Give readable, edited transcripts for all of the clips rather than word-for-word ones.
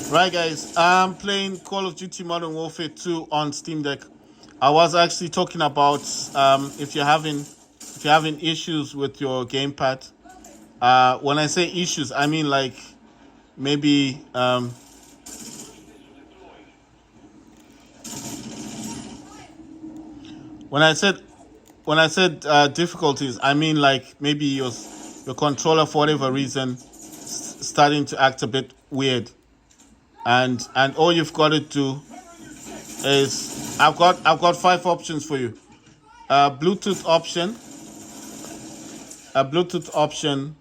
Right, guys. I'm playing Call of Duty Modern Warfare 2 on Steam Deck. I was actually talking about if you're having issues with your gamepad. When I say issues, I mean like maybe when I said difficulties, I mean like maybe your controller for whatever reason starting to act a bit weird, and all you've got to do is I've got five options for you. Bluetooth option. A Bluetooth option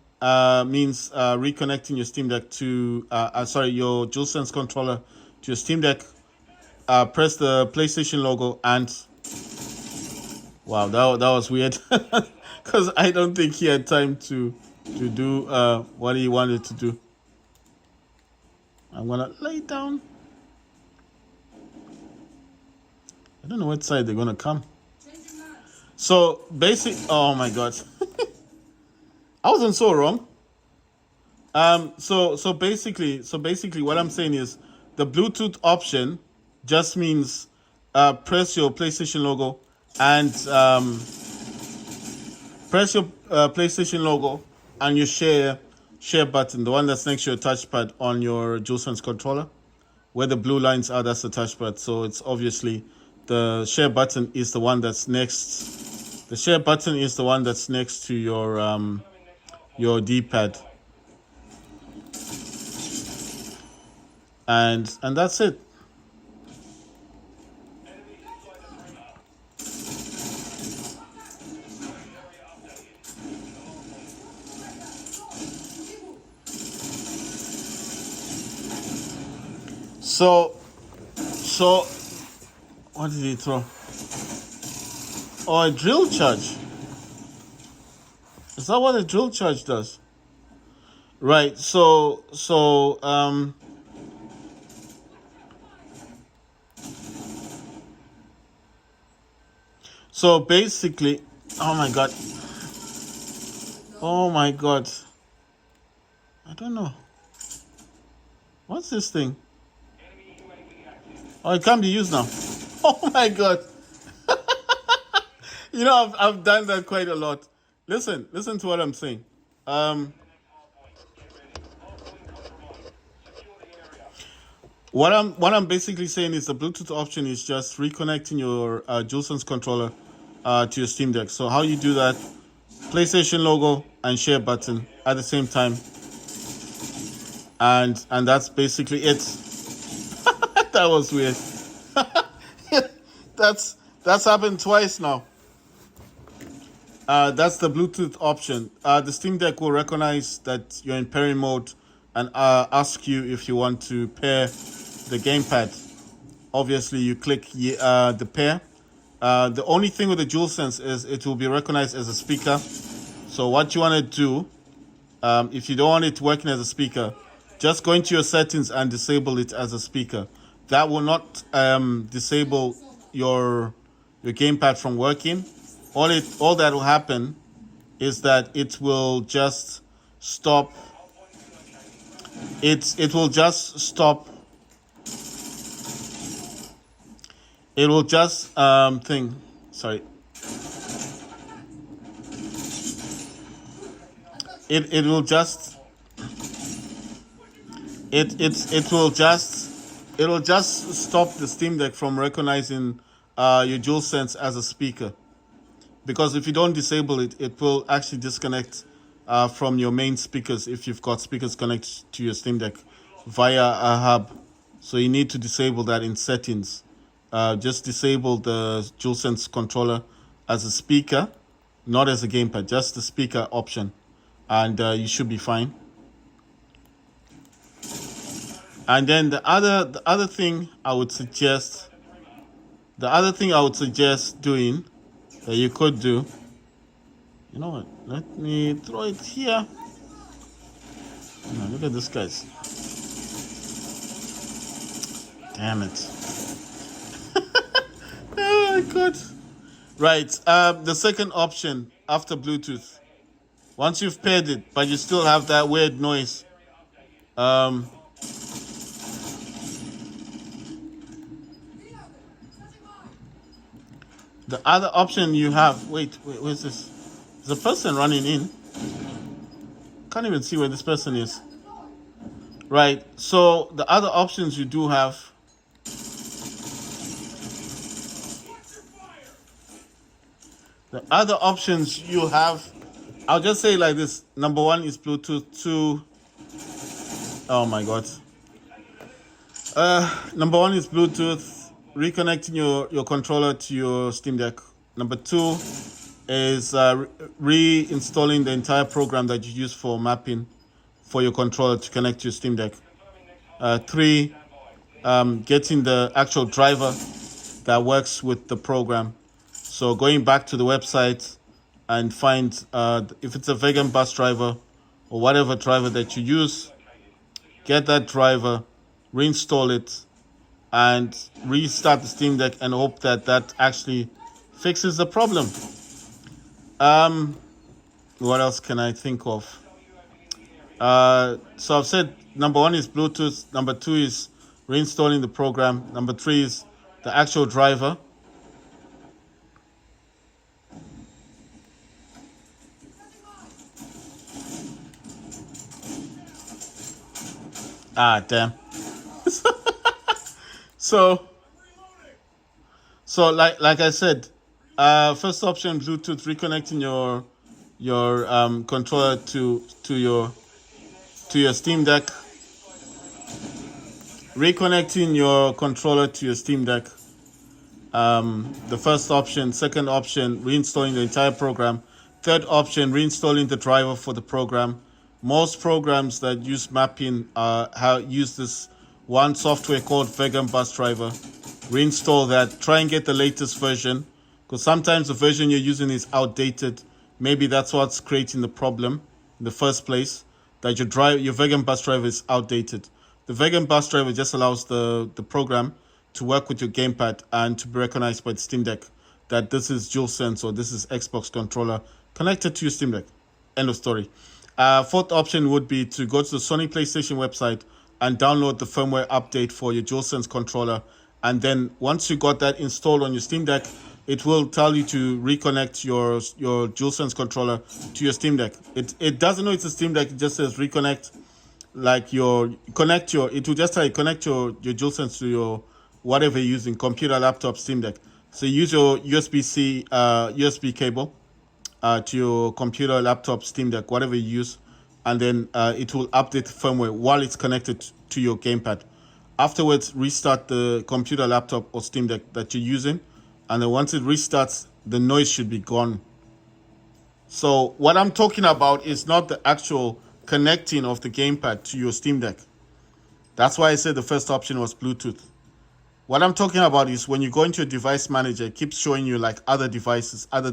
means reconnecting your Steam Deck to sorry, your DualSense controller to your Steam Deck. Press the PlayStation logo and wow, that was weird because I don't think he had time to do what he wanted to do. I'm gonna lay down. I don't know what side they're gonna come. So basic. Oh my god, I wasn't so wrong. So basically, what I'm saying is the Bluetooth option just means press your PlayStation logo and press your PlayStation logo and your share button, the one that's next to your touchpad on your DualSense controller. Where the blue lines are, that's the touchpad. So it's obviously the share button is the one that's next. The share button is the one that's next to your D-pad, and that's it. So what did he throw? Oh, a drill charge. Is that what a drill charge does? Right. So basically, oh my god, oh my god, I don't know what's this thing. Oh, it can't be used now. Oh my god, I've done that quite a lot. Listen to what I'm saying. Um, what I'm basically saying is the Bluetooth option is just reconnecting your DualSense controller to your Steam Deck. So how you do that? PlayStation logo and share button at the same time, and that's basically it. That was weird. That's happened twice now. That's the Bluetooth option. The Steam Deck will recognize that you're in pairing mode and ask you if you want to pair the gamepad. Obviously, you click the pair. The only thing with the DualSense is it will be recognized as a speaker. So what you want to do, if you don't want it working as a speaker, just go into your settings and disable it as a speaker. That will not disable your gamepad from working. All that will happen is that it will just stop. It will just stop. It will just thing. Sorry. It will just it will just stop the Steam Deck from recognizing your DualSense as a speaker. Because if you don't disable it, it will actually disconnect from your main speakers if you've got speakers connected to your Steam Deck via a hub. So you need to disable that in settings. Just disable the DualSense controller as a speaker, not as a gamepad, just the speaker option, and you should be fine. And then the other thing I would suggest doing that you could do, you know what? Let me throw it here. Look at this, guys. Damn it. Oh my god. Right. The second option after Bluetooth. Once you've paired it, but you still have that weird noise. Um, The other option you have, wait, where's this? There's a person running in. Can't even see where this person is. Right. So the other options you do have, I'll just say like this. Number one is Bluetooth. Two, oh my God. Number one is Bluetooth, reconnecting your controller to your Steam Deck. Number two is reinstalling the entire program that you use for mapping for your controller to connect to your Steam Deck. Three, getting the actual driver that works with the program. So going back to the website and find if it's a Vegan bus driver or whatever driver that you use, get that driver, reinstall it, and restart the Steam Deck and hope that that actually fixes the problem. What else can I think of? So I've said number one is Bluetooth, number two is reinstalling the program, number three is the actual driver. Ah, damn. So like I said, first option Bluetooth, reconnecting your controller to your Steam Deck, reconnecting your controller to your Steam Deck. The first option. Second option, reinstalling the entire program. Third option, reinstalling the driver for the program. Most programs that use mapping use this one software called Vegan Bus Driver. Reinstall that. Try and get the latest version, because sometimes the version you're using is outdated. Maybe that's what's creating the problem in the first place, that your Vegan Bus Driver is outdated. The Vegan Bus Driver just allows the program to work with your gamepad and to be recognized by the Steam Deck that this is DualSense or this is Xbox controller connected to your Steam Deck. End of story. Fourth option would be to go to the Sony PlayStation website and download the firmware update for your DualSense controller. And then once you got that installed on your Steam Deck, it will tell you to reconnect your DualSense controller to your Steam Deck. It doesn't know it's a Steam Deck. It just says reconnect. It will just tell you connect your DualSense to your whatever you're using, computer, laptop, Steam Deck. So you use your USB-C USB cable to your computer, laptop, Steam Deck, whatever you use, and then it will update the firmware while it's connected to your gamepad. Afterwards, restart the computer, laptop, or Steam Deck that you're using, and then once it restarts, the noise should be gone. So what I'm talking about is not the actual connecting of the gamepad to your Steam Deck. That's why I said the first option was Bluetooth. What I'm talking about is when you go into your device manager, it keeps showing you like other devices, and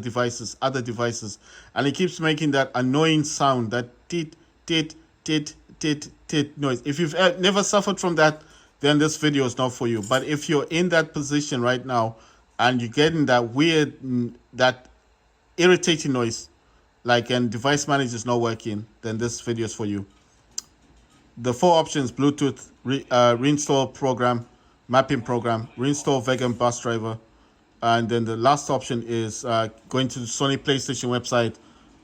it keeps making that annoying sound, that tit, tit, tit, tit, tit noise. If you've never suffered from that, then this video is not for you. But if you're in that position right now and you're getting that weird, that irritating noise, like and device manager is not working, then this video is for you. The four options: Bluetooth, reinstall program, mapping program, reinstall Vegan Bus Driver, and then the last option is going to the Sony PlayStation website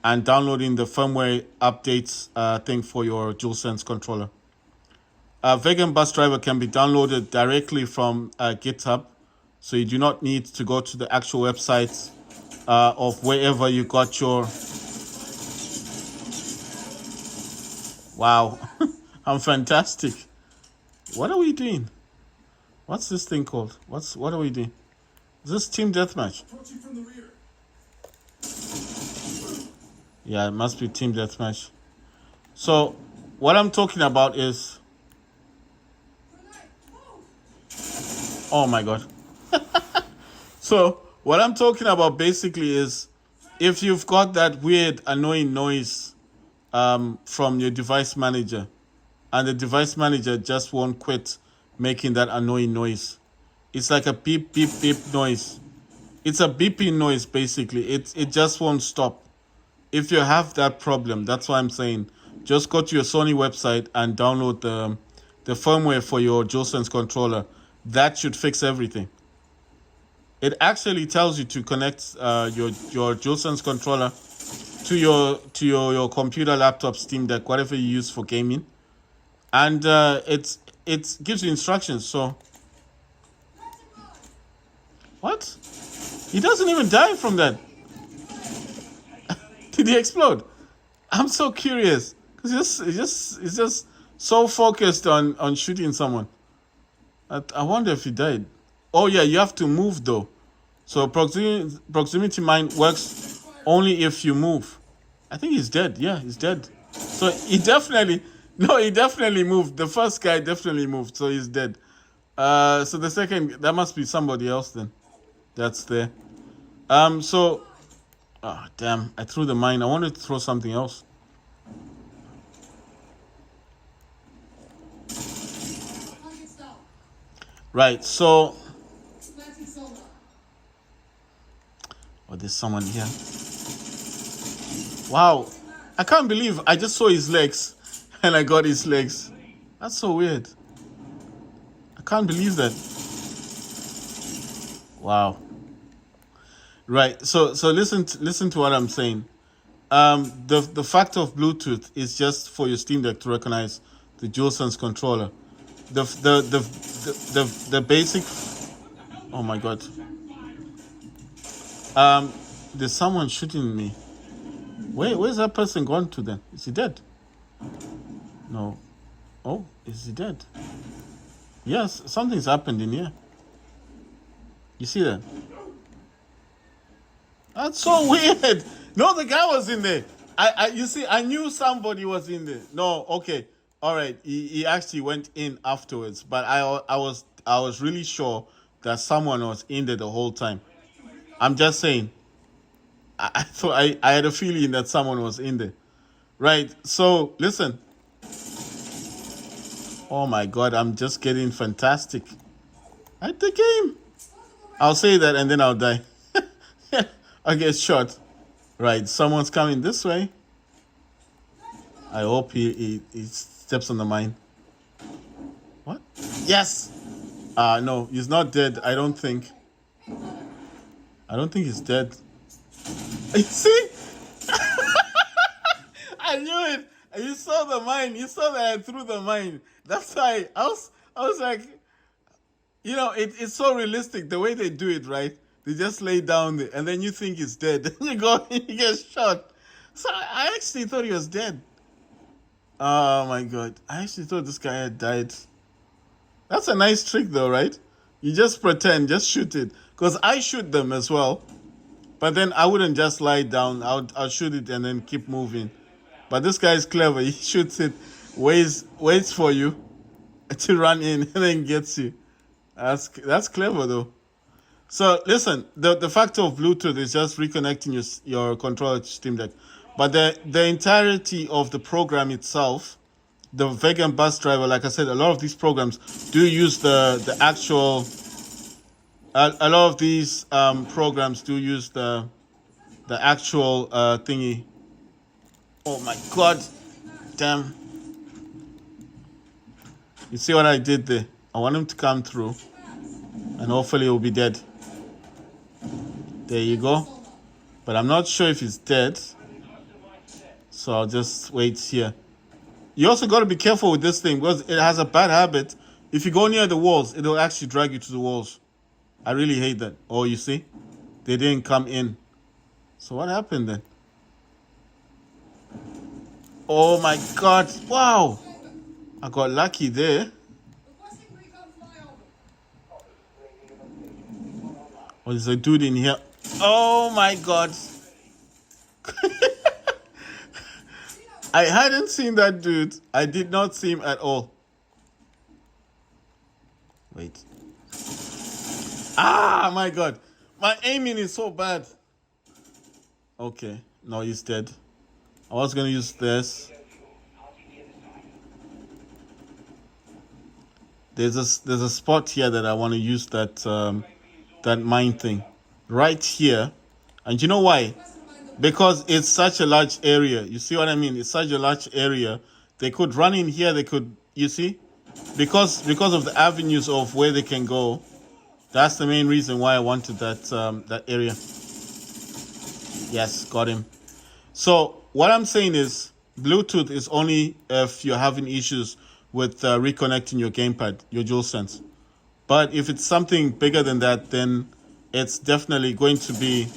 and downloading the firmware updates thing for your DualSense controller. Vegan Bus Driver can be downloaded directly from GitHub, so you do not need to go to the actual website of wherever you got your... Wow, I'm fantastic. What are we doing? What's this thing called? What are we doing? Is this Team Deathmatch? Yeah, it must be Team Deathmatch. So, what I'm talking about is... Oh my God. So, what I'm talking about basically is if you've got that weird, annoying noise from your device manager, and the device manager just won't quit making that annoying noise. It's like a beep, beep, beep noise. It's a beeping noise, basically. It just won't stop. If you have that problem, that's why I'm saying, just go to your Sony website and download the firmware for your DualSense controller. That should fix everything. It actually tells you to connect your DualSense controller to your computer, laptop, Steam Deck, whatever you use for gaming, and it gives you instructions. So what? He doesn't even die from that. Did he explode? I'm so curious because it's just so focused on shooting someone. I wonder if he died. Oh yeah, you have to move though. So proximity mine works only if you move. I think he's dead. Yeah, he's dead. So he definitely no, he definitely moved. The first guy definitely moved, so he's dead. So the second that must be somebody else then. That's there. So damn, I threw the mine. I wanted to throw something else. Right, so oh, there's someone here. Wow. I can't believe I just saw his legs and I got his legs. That's so weird. I can't believe that. Wow. Right. So listen to what I'm saying. The fact of Bluetooth is just for your Steam Deck to recognize the DualSense controller. The basic. Oh my god. There's someone shooting me. Where's that person gone to then? Is he dead? No. Oh, is he dead? Yes, something's happened in here. You see that? That's so weird. No, the guy was in there. You see, I knew somebody was in there. No, okay, all right. He actually went in afterwards, but I was really sure that someone was in there the whole time. I'm just saying. I thought I had a feeling that someone was in there. Right. So listen. Oh my god, I'm just getting fantastic at the game. I'll say that and then I'll die. I get shot. Right, someone's coming this way. I hope he steps on the mine. What? Yes! No, he's not dead, I don't think. I don't think he's dead. You see? I knew it! You saw the mine. You saw that I threw the mine. That's why I was like, you know, it's so realistic the way they do it, right? They just lay down there, and then you think he's dead. Then you go and you get shot. So I actually thought he was dead. Oh my god. I actually thought this guy had died. That's a nice trick though, right? You just pretend, just shoot it. Because I shoot them as well. But then I wouldn't just lie down. I'll shoot it and then keep moving. But this guy is clever. He shoots it, waits for you to run in, and then gets you. That's clever though. So listen, the factor of Bluetooth is just reconnecting your controller to Steam Deck, but the entirety of the program itself, the Vegan bus driver, like I said, a lot of these programs do use the actual. A lot of these programs do use the actual thingy. Oh my god, damn! You see what I did there? I want him to come through, and hopefully he'll be dead. There you go. But I'm not sure if he's dead. So I'll just wait here. You also got to be careful with this thing because it has a bad habit. If you go near the walls, it'll actually drag you to the walls. I really hate that. Oh, you see? They didn't come in. So what happened then? Oh my god. Wow. I got lucky there. Oh, there's a dude in here. Oh my god. I hadn't seen that dude. I did not see him at all. Wait. Ah, my god. My aiming is so bad. Okay. No, he's dead. I was going to use this. There's a spot here that I want to use that mine thing. Right here. And you know why? Because it's such a large area. You see what I mean? It's such a large area. They could run in here. They could, you see? Because of the avenues of where they can go. That's the main reason why I wanted that area. Yes, got him. So what I'm saying is, Bluetooth is only if you're having issues with reconnecting your gamepad, your DualSense. But if it's something bigger than that, then it's definitely going to be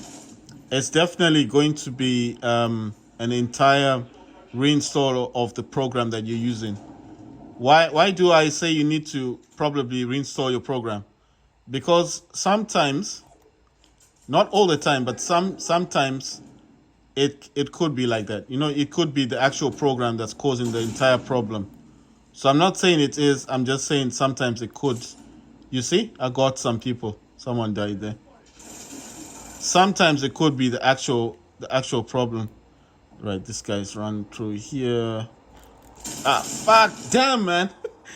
an entire reinstall of the program that you're using. Why do I say you need to probably reinstall your program? Because sometimes, not all the time, but sometimes it could be like that. It could be the actual program that's causing the entire problem. So I'm not saying it is. I'm just saying sometimes it could. You see, I got some people. Someone died there. Sometimes it could be the actual problem. Right, this guy's run through here. Ah, fuck, damn, man.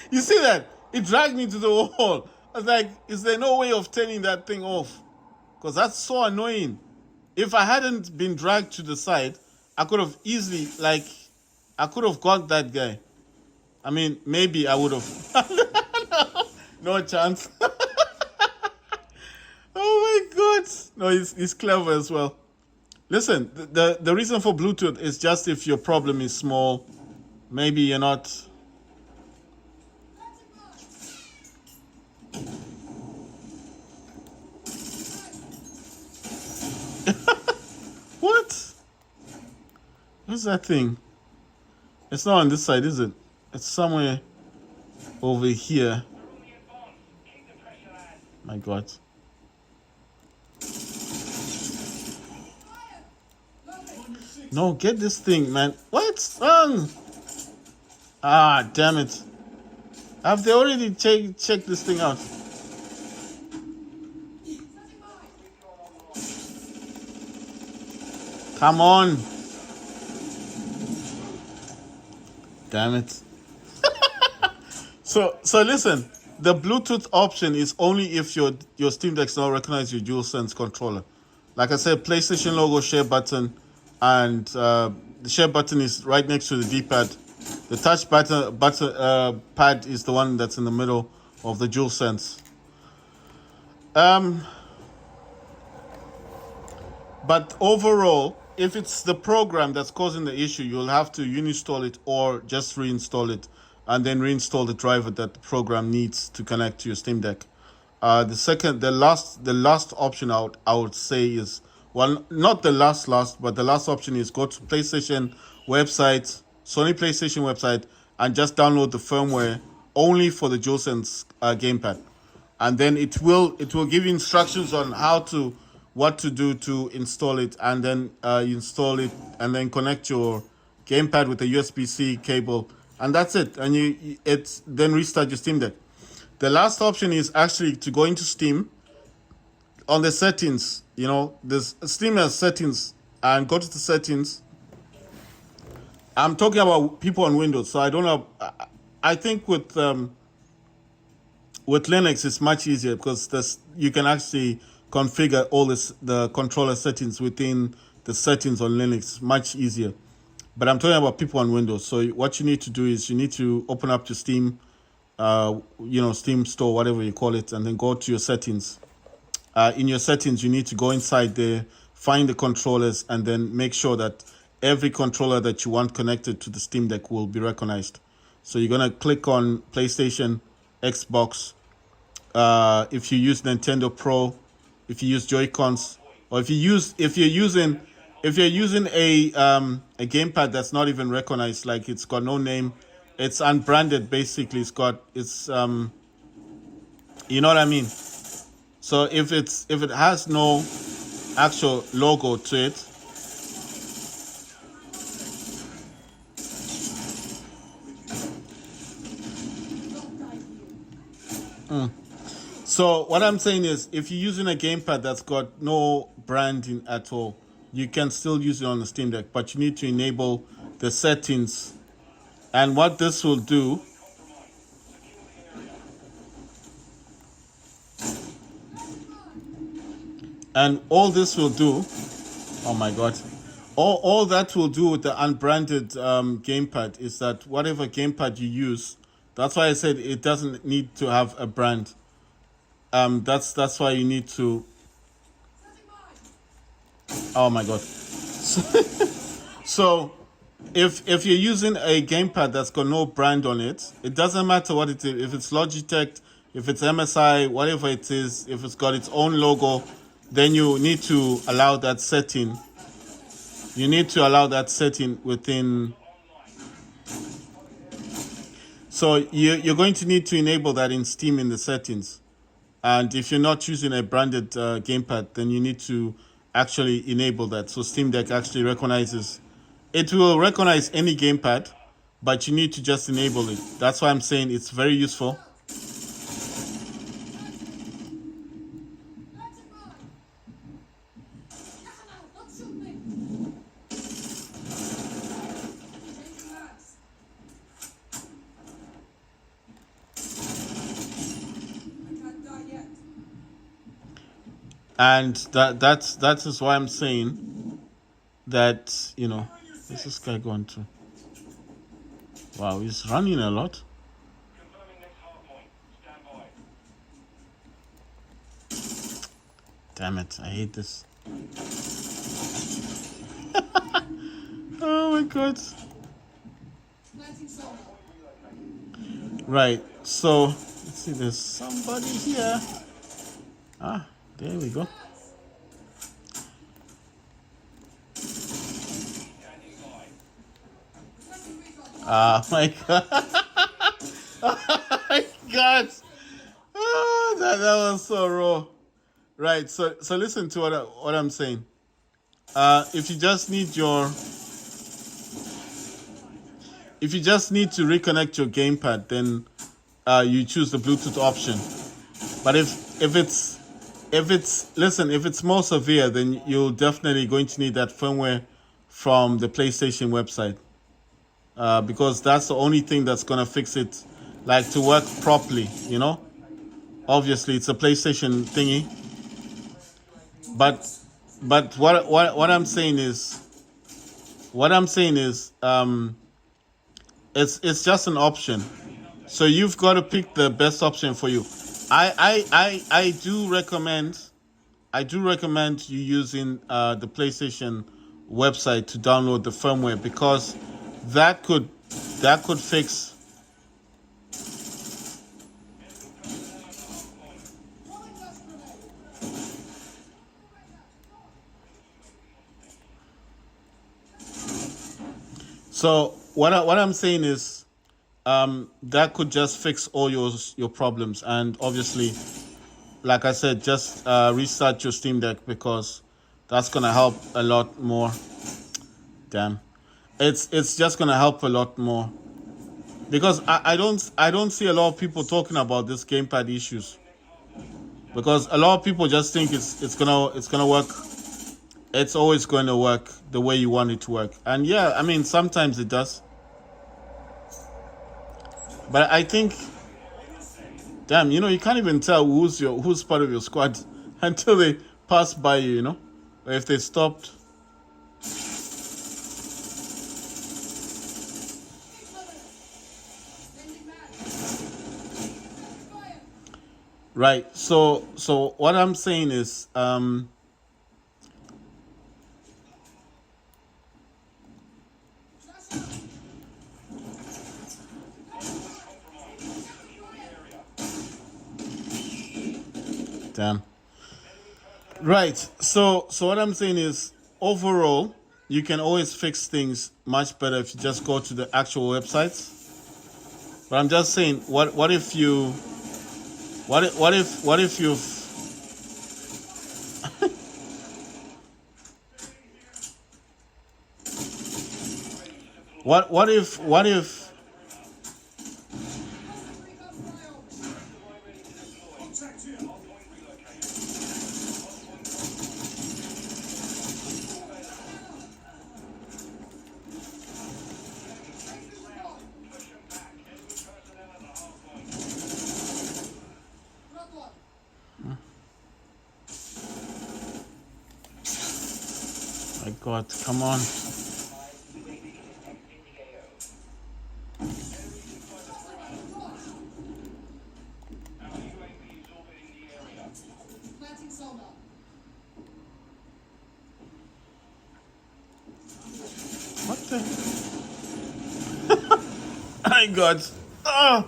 You see that? It dragged me to the wall. I was like, is there no way of turning that thing off? Because that's so annoying. If I hadn't been dragged to the side, I could have easily, I could have got that guy. I mean, maybe I would have. No chance. Oh my god. No, he's clever as well. Listen, the reason for Bluetooth is just if your problem is small, maybe you're not. What? What's that thing? It's not on this side, is it? It's somewhere over here. My god. No, get this thing, man. What's wrong? Ah, damn it. Have they already checked this thing out? Come on. Damn it. So listen, the Bluetooth option is only if your Steam Deck now recognize your DualSense controller. Like I said, PlayStation logo, share button, and the share button is right next to the D-pad. The touch pad is the one that's in the middle of the DualSense. But overall, if it's the program that's causing the issue, you'll have to uninstall it or just reinstall it, and then reinstall the driver that the program needs to connect to your Steam Deck. The last option I would say is, well, not the last, but the last option is go to PlayStation website, Sony PlayStation website, and just download the firmware only for the DualSense gamepad, and then it will give you instructions on what to do to install it, and then you install it, and then connect your gamepad with a USB-C cable, and that's it. And then restart your Steam Deck. The last option is actually to go into Steam on the settings. This Steam has settings, and go to the settings. I'm talking about people on Windows, so I don't know. I think with Linux it's much easier because you can actually configure all the controller settings within the settings on Linux. Much easier. But I'm talking about people on Windows. So what you need to do is you need to open up to Steam, Steam Store, whatever you call it, and then go to your settings. In your settings, you need to go inside there, find the controllers, and then make sure that every controller that you want connected to the Steam Deck will be recognized. So you're gonna click on PlayStation, Xbox. If you use Nintendo Pro, if you use Joy-Cons, or if you're using a gamepad that's not even recognized, like it's got no name, it's unbranded basically. It's you know what I mean. So if it has no actual logo to it, so what I'm saying is, if you're using a gamepad that's got no branding at all, you can still use it on the Steam Deck, but you need to enable the settings. And what this will do, and all this will do, oh my god, all that will do with the unbranded gamepad is that whatever gamepad you use, that's why I said it doesn't need to have a brand. That's why you need to. Oh my god. So if you're using a gamepad that's got no brand on it, it doesn't matter what it is. If it's Logitech, if it's MSI, whatever it is, if it's got its own logo, then you need to allow that setting. You need to allow that setting within. So you're going to need to enable that in Steam in the settings. And if you're not using a branded gamepad, then you need to actually enable that. So Steam Deck actually recognizes. It will recognize any gamepad, but you need to just enable it. That's why I'm saying it's very useful. And that is why I'm saying that, you know, where's this guy going to? Wow, he's running a lot. Damn it, I hate this. Oh my god. Right, so let's see, there's somebody here. Ah, there we go. Ah, my god. Oh my god. Oh, that was so raw. Right, so listen to what I'm saying. If you just need to reconnect your gamepad, then you choose the Bluetooth option. But if it's more severe, then you're definitely going to need that firmware from the PlayStation website, because that's the only thing that's gonna fix it, like to work properly. You know, obviously it's a PlayStation thingy, but what I'm saying is it's just an option. So you've got to pick the best option for you. I do recommend you using the PlayStation website to download the firmware, because that could fix. So what I'm saying is, that could just fix all your problems. And obviously, like I said, just restart your Steam Deck, because that's gonna help a lot more. Damn, it's just gonna help a lot more, because I don't see a lot of people talking about this gamepad issues, because a lot of people just think it's gonna work. It's always going to work the way you want it to work, and yeah, I mean sometimes it does. But I think, damn, you know, you can't even tell who's part of your squad until they pass by you, you know, or if they stopped. Right. So what I'm saying is, damn. Right. So what I'm saying is, overall, you can always fix things much better if you just go to the actual websites. But I'm just saying, what if you, what if you've, what if, my God, come on. my God. Ah.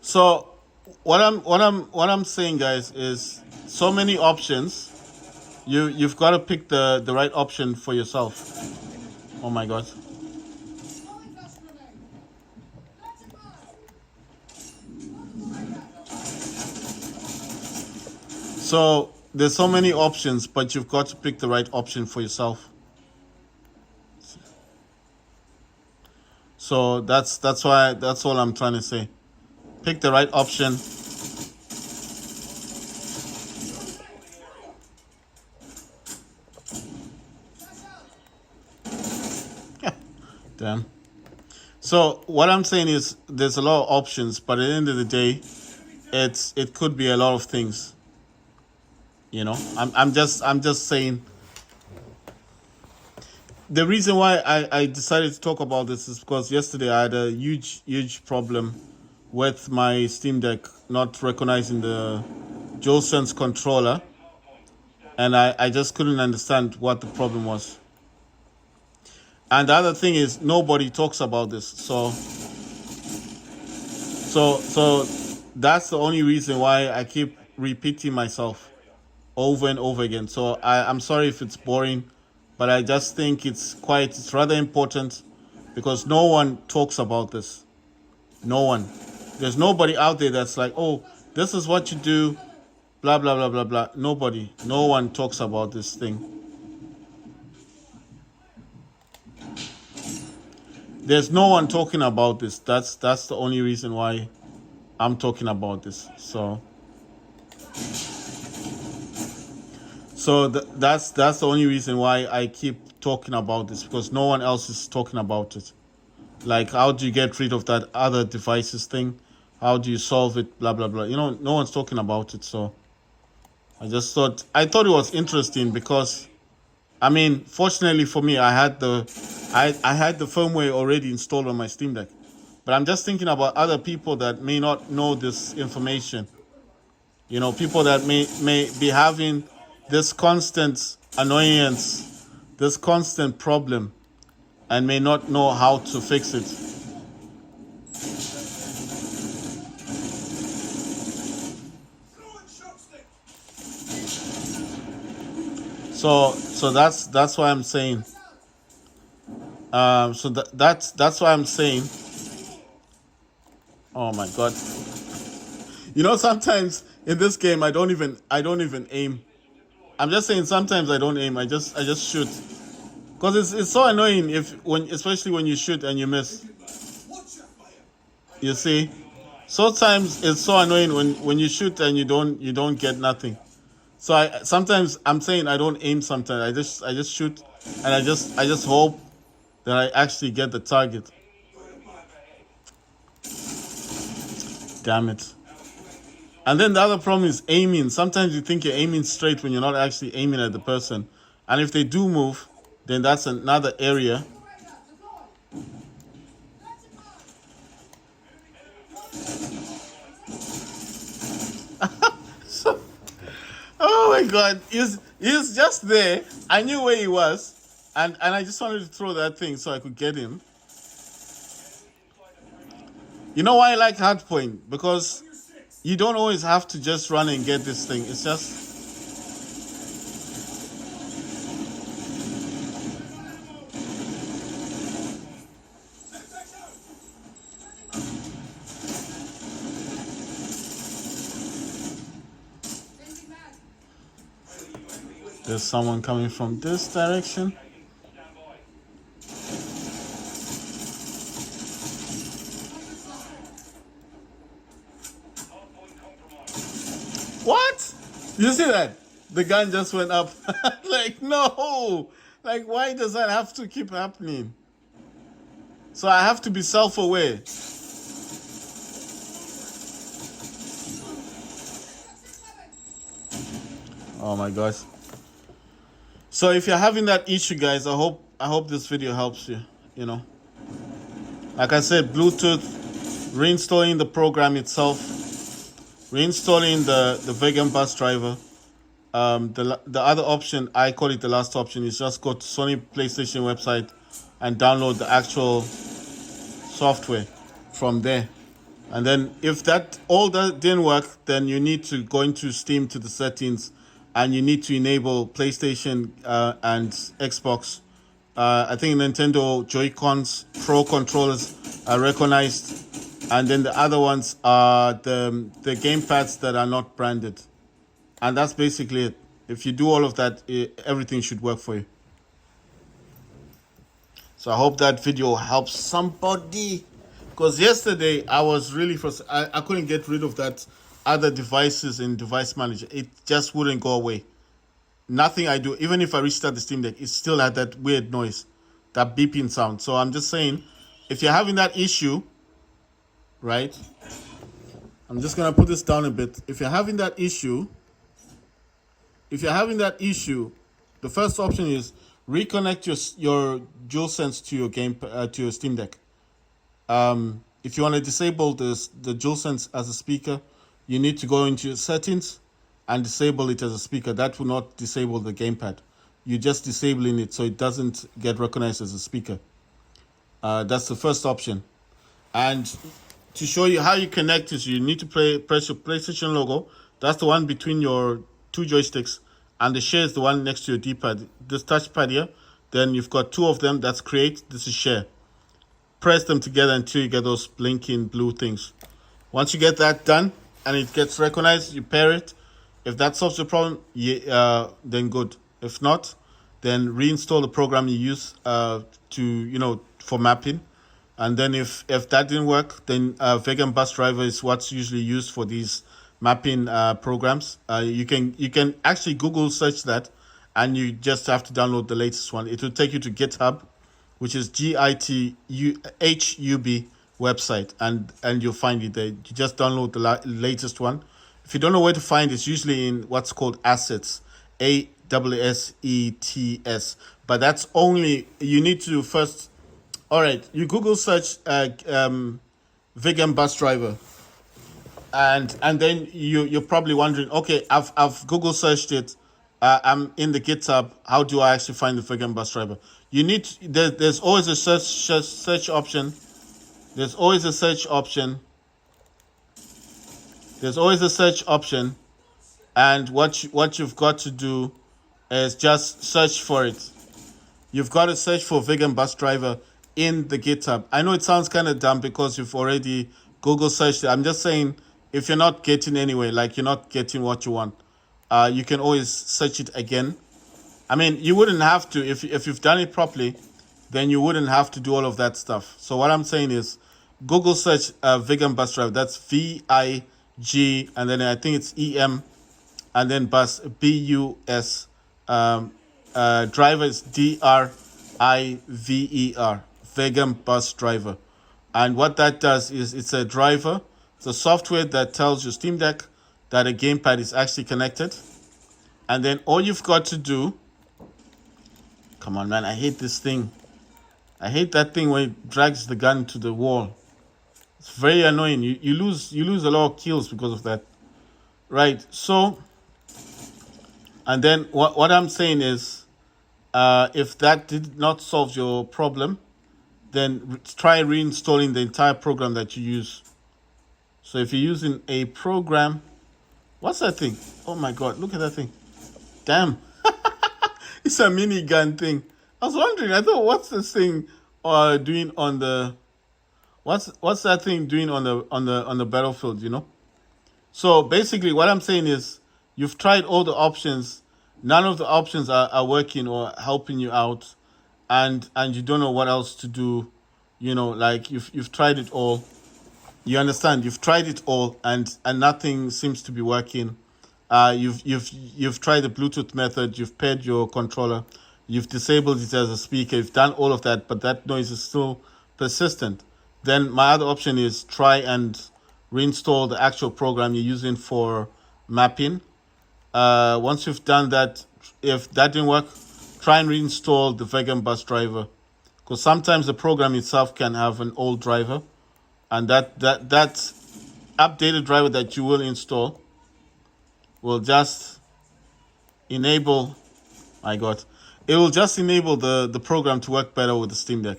So what I'm saying, guys, is so many options. You've got to pick the right option for yourself. Oh my God. So there's so many options, but you've got to pick the right option for yourself. So that's all I'm trying to say. Pick the right option. Damn. So what I'm saying is there's a lot of options, but at the end of the day, it could be a lot of things. You know, I'm just saying. The reason why I decided to talk about this is because yesterday I had a huge problem with my Steam Deck not recognizing the DualSense controller, and I just couldn't understand what the problem was. And the other thing is nobody talks about this, so that's the only reason why I keep repeating myself over and over again. So I'm sorry if it's boring, but I just think it's rather important because no one talks about this. No one. There's nobody out there that's like, oh, this is what you do, blah, blah, blah, blah, blah. Nobody. No one talks about this thing. There's no one talking about this. That's the only reason why I'm talking about this. So that's the only reason why I keep talking about this, because no one else is talking about it. Like, how do you get rid of that other devices thing? How do you solve it? Blah blah blah. You know, no one's talking about it. So I thought it was interesting because, I mean, fortunately for me, I had the firmware already installed on my Steam Deck. But I'm just thinking about other people that may not know this information. You know, people that may be having this constant annoyance, this constant problem, and may not know how to fix it. So that's why I'm saying. That's why I'm saying. Oh my God! You know, sometimes in this game I don't even aim. I'm just saying sometimes I don't aim. I just shoot. Because it's so annoying especially when you shoot and you miss. You see? Sometimes it's so annoying when you shoot and you don't get nothing. So sometimes I'm saying I don't aim sometimes. I just shoot and I just hope that I actually get the target. Damn it. And then the other problem is aiming. Sometimes you think you're aiming straight when you're not actually aiming at the person. And if they do move, then that's another area. Oh my God, he's just there. I knew where he was, and I just wanted to throw that thing so I could get him. You know why I like Hardpoint? Because you don't always have to just run and get this thing. It's just... There's someone coming from this direction. What? You see that? The gun just went up. Like, no. Like, why does that have to keep happening? So I have to be self-aware. Oh my gosh. So if you're having that issue, guys, I hope this video helps you, you know. Like I said, Bluetooth, reinstalling the program itself, reinstalling the Vegan bus driver. The other option, I call it the last option, is just go to Sony PlayStation website and download the actual software from there. And then if that all that didn't work, then you need to go into Steam to the settings, and you need to enable PlayStation and Xbox. I think Nintendo Joy-Cons Pro controllers are recognized, and then the other ones are the gamepads that are not branded. And that's basically it. If you do all of that, everything should work for you. So I hope that video helps somebody. Because yesterday I was really frustrated. I couldn't get rid of that other devices in Device Manager. It just wouldn't go away. Nothing I do, even if I restart the Steam Deck, it still had that weird noise, that beeping sound. So I'm just saying, if you're having that issue, right? I'm just gonna put this down a bit. If you're having that issue, the first option is reconnect your DualSense to your to your Steam Deck. If you want to disable the DualSense as a speaker, you need to go into your settings and disable it as a speaker. That will not disable the gamepad. You're just disabling it so it doesn't get recognized as a speaker. That's the first option. And to show you how you connect is you need to press your PlayStation logo. That's the one between your two joysticks, and the share is the one next to your D-pad. This touchpad here, then you've got two of them. That's create, this is share. Press them together until you get those blinking blue things. Once you get that done and it gets recognized, you pair it. If that solves the problem, then good. If not, then reinstall the program you use for mapping. And then if that didn't work, then Vegan Bus Driver is what's usually used for these mapping programs. You can actually Google search that, and you just have to download the latest one. It will take you to GitHub, which is GitHub website, and you'll find it there. You just download the latest one. If you don't know where to find it, it's usually in what's called assets, ASSETS. But that's only, you need to first, all right, you Google search Vegan Bus Driver. And then you're probably wondering, okay, I've Google searched it. I'm in the GitHub. How do I actually find the Vegan Bus Driver? You need there's always a search option. There's always a search option. And what you've got to do is just search for it. You've got to search for Vegan Bus Driver in the GitHub. I know it sounds kind of dumb because you've already Google searched it. I'm just saying, if you're not getting anywhere, like you're not getting what you want, you can always search it again. I mean, you wouldn't have to, if you've done it properly, then you wouldn't have to do all of that stuff. So what I'm saying is, Google search Vegan Bus Driver. That's VIG, and then I think it's EM, and then bus, BUS. Driver is DRIVER, Vegan Bus Driver. And what that does is, it's a driver. It's a software that tells your Steam Deck that a gamepad is actually connected. And then all you've got to do, come on, man, I hate this thing. I hate that thing when it drags the gun to the wall. It's very annoying. You lose a lot of kills because of that. Right, so, and then what I'm saying is, if that did not solve your problem, then try reinstalling the entire program that you use. So if you're using a program, what's that thing? Oh my God, look at that thing. Damn. It's a minigun thing. I was wondering, I thought, what's this thing doing on the, what's that thing doing on the battlefield, you know? So basically what I'm saying is, you've tried all the options. None of the options are working or helping you out, and you don't know what else to do. You know, like you've tried it all. You understand? You've tried it all, and nothing seems to be working. You've tried the Bluetooth method. You've paired your controller. You've disabled it as a speaker. You've done all of that, but that noise is still persistent. Then my other option is try and reinstall the actual program you're using for mapping. Once you've done that, if that didn't work, try and reinstall the Vegan Bus Driver, because sometimes the program itself can have an old driver, and that updated driver that you will install will just enable, my God, it will just enable the program to work better with the Steam Deck.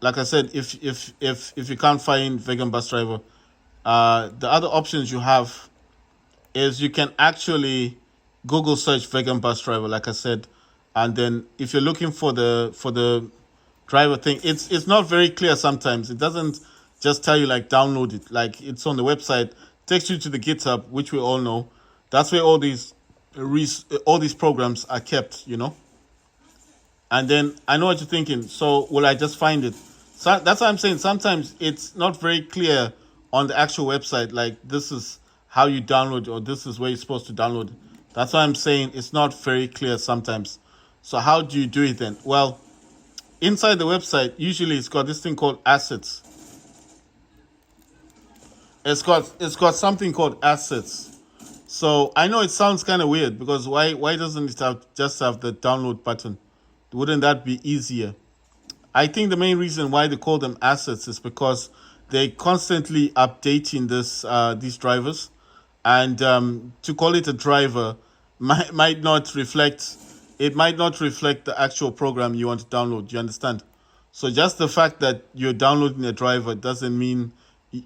Like I said, if you can't find vegan bus driver, the other options you have is you can actually Google search vegan bus driver, like I said, and then if you're looking for the driver thing, it's not very clear sometimes. It doesn't just tell you like download it, like it's on the website, takes you to the GitHub, which we all know. That's where all these programs are kept, And then I know what you're thinking. So will I just find it? So that's what I'm saying. Sometimes it's not very clear on the actual website. Like this is how you download, or this is where you're supposed to download. That's why I'm saying it's not very clear sometimes. So how do you do it then? Well, inside the website, usually it's got this thing called assets. It's got something called assets. So I know it sounds kind of weird because why doesn't it just have the download button? Wouldn't that be easier? I think the main reason why they call them assets is because they constantly updating these drivers, and to call it a driver might not reflect. It might not reflect the actual program you want to download. You understand? So just the fact that you're downloading a driver doesn't mean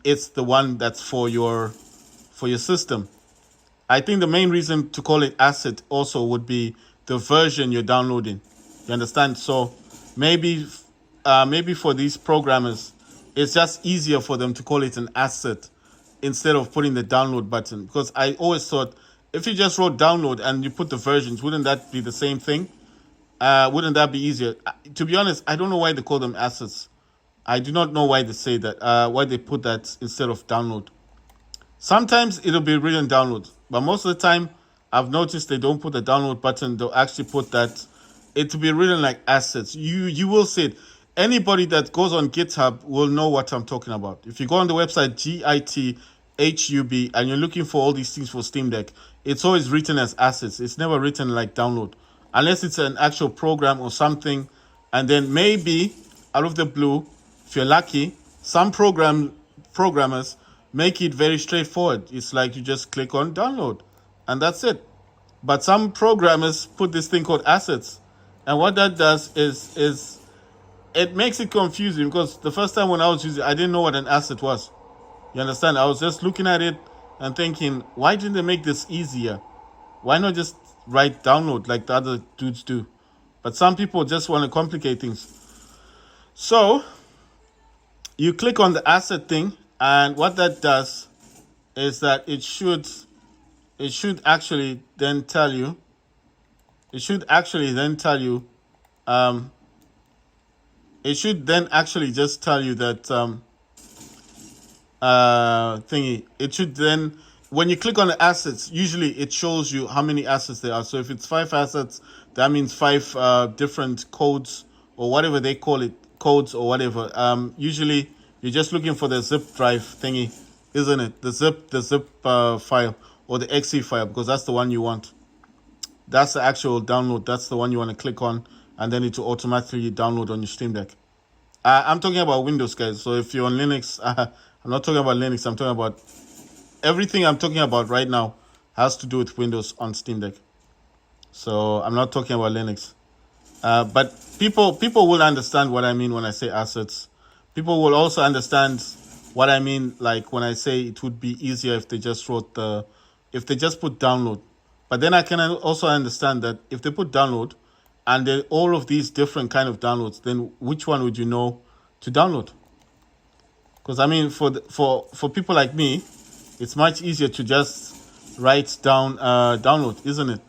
it's the one that's for your system. I think the main reason to call it asset also would be the version you're downloading. You understand? So maybe maybe for these programmers, it's just easier for them to call it an asset instead of putting the download button. Because I always thought if you just wrote download and you put the versions, wouldn't that be the same thing? Wouldn't that be easier? To be honest, I don't know why they call them assets. I do not know why they say that, why they put that instead of download. Sometimes it'll be written download, but most of the time I've noticed they don't put the download button. They'll actually put that it will be written like assets. You will see it. Anybody that goes on GitHub will know what I'm talking about. If you go on the website GitHub and you're looking for all these things for Steam Deck, it's always written as assets. It's never written like download, unless it's an actual program or something. And then maybe out of the blue, if you're lucky, some programmers make it very straightforward. It's like you just click on download, and that's it. But some programmers put this thing called assets, and what that does is it makes it confusing because the first time when I was using it, I didn't know what an asset was. You understand? I was just looking at it and thinking, why didn't they make this easier? Why not just write download like the other dudes do? But some people just want to complicate things. So you click on the asset thing, and what that does is that it should actually then tell you. It should actually then tell you. It should then actually just tell you that thingy. It should then, when you click on the assets, usually it shows you how many assets there are. So if it's 5 assets, that means 5 different codes or whatever they call it, codes or whatever. Usually you're just looking for the zip drive thingy, isn't it? The zip file or the exe file, because that's the one you want. That's the actual download. That's the one you want to click on, and then it will automatically download on your Steam Deck. I'm talking about Windows, guys. So if you're on Linux, I'm not talking about Linux. I'm talking about everything I'm talking about right now has to do with Windows on Steam Deck. So I'm not talking about Linux. But people will understand what I mean when I say assets. People will also understand what I mean, like when I say it would be easier if they just put download. But then I can also understand that if they put download and then all of these different kind of downloads, then which one would you know to download? Because I mean, for people like me, it's much easier to just write down download, isn't it?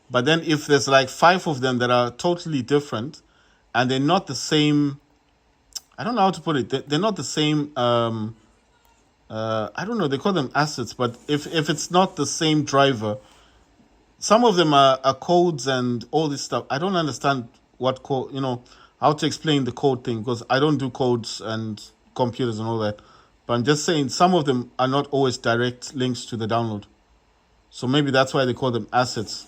But then if there's like 5 of them that are totally different and they're not the same, I don't know how to put it. They're not the same. I don't know. They call them assets, but if it's not the same driver, some of them are codes and all this stuff. I don't understand what code, how to explain the code thing, because I don't do codes and computers and all that. But I'm just saying some of them are not always direct links to the download. So maybe that's why they call them assets.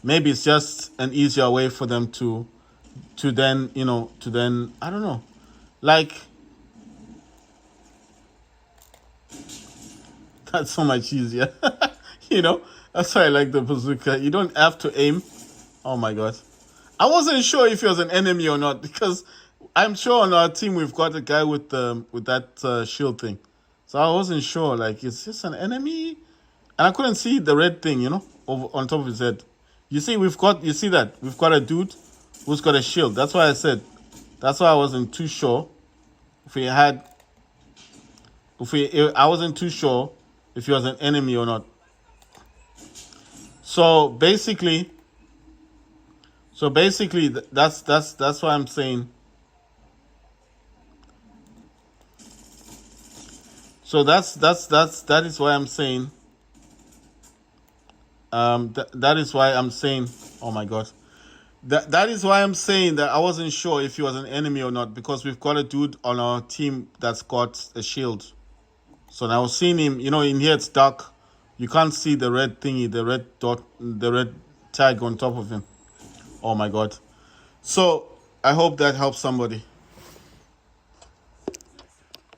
Maybe it's just an easier way for them to then, I don't know. Like, that's so much easier. That's why I like the bazooka. You don't have to aim. Oh my God. I wasn't sure if he was an enemy or not, because I'm sure on our team we've got a guy with that shield thing. So I wasn't sure. Like, is this an enemy? And I couldn't see the red thing, over on top of his head. You see, you see that we've got a dude who's got a shield. That's why I said. That's why I wasn't too sure if he had. I wasn't too sure if he was an enemy or not. So basically, that's why I'm saying. So that is why I'm saying. That is why I'm saying. Oh my God. That is why I'm saying that I wasn't sure if he was an enemy or not, because we've got a dude on our team that's got a shield. So now seeing him, in here it's dark. You can't see the red thingy, the red dot, the red tag on top of him. Oh my God. So I hope that helps somebody.